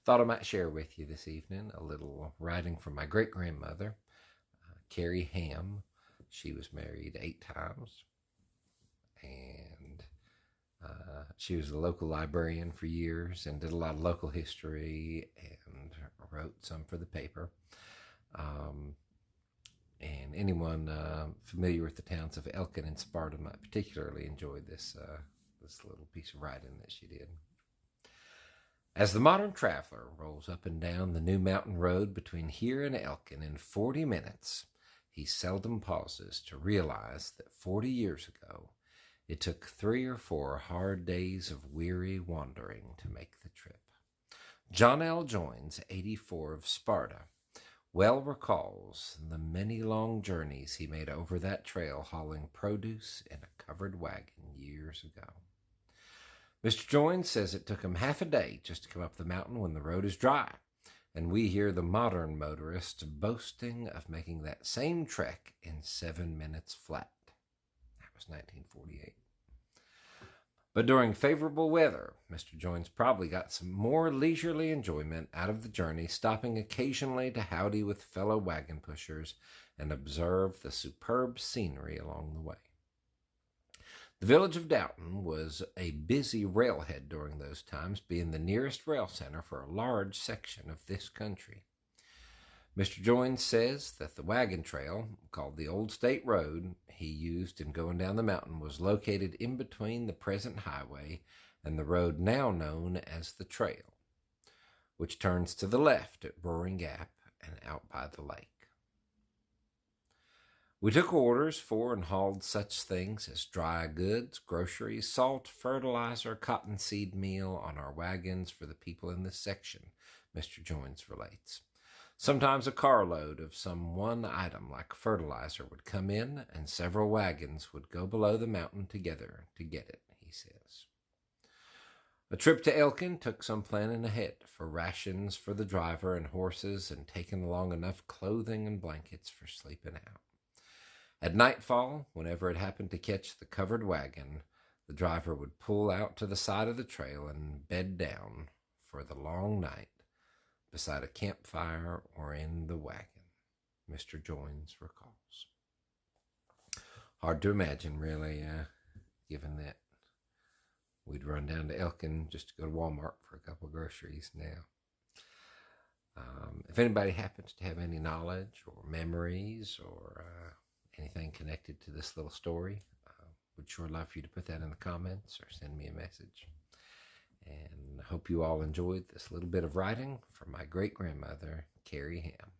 Thought I might share with you this evening a little writing from my great-grandmother, Carrie Hamm. She was married 8 times, and she was a local librarian for years and did a lot of local history and wrote some for the paper. And anyone familiar with the towns of Elkin and Sparta might particularly enjoy this little piece of writing that she did. As the modern traveler rolls up and down the new mountain road between here and Elkin in 40 minutes, he seldom pauses to realize that 40 years ago it took 3 or 4 hard days of weary wandering to make the trip. John L. Joines, 84 of Sparta, well recalls the many long journeys he made over that trail hauling produce in a covered wagon years ago. Mr. Joines says it took him half a day just to come up the mountain when the road is dry, and we hear the modern motorists boasting of making that same trek in 7 minutes flat. That was 1948. But during favorable weather, Mr. Joines probably got some more leisurely enjoyment out of the journey, stopping occasionally to howdy with fellow wagon pushers and observe the superb scenery along the way. The village of Downton was a busy railhead during those times, being the nearest rail center for a large section of this country. Mr. Joines says that the wagon trail, called the Old State Road, he used in going down the mountain was located in between the present highway and the road now known as the trail, which turns to the left at Roaring Gap and out by the lake. We took orders for and hauled such things as dry goods, groceries, salt, fertilizer, cottonseed meal on our wagons for the people in this section, Mr. Joines relates. Sometimes a carload of some one item like fertilizer would come in, and several wagons would go below the mountain together to get it, he says. A trip to Elkin took some planning ahead for rations for the driver and horses, and taking along enough clothing and blankets for sleeping out. At nightfall, whenever it happened to catch the covered wagon, the driver would pull out to the side of the trail and bed down for the long night beside a campfire or in the wagon, Mr. Joines recalls. Hard to imagine, really, given that we'd run down to Elkin just to go to Walmart for a couple of groceries now. If anybody happens to have any knowledge or memories or anything connected to this little story, would sure love for you to put that in the comments or send me a message. And I hope you all enjoyed this little bit of writing from my great-grandmother, Carrie Hamm.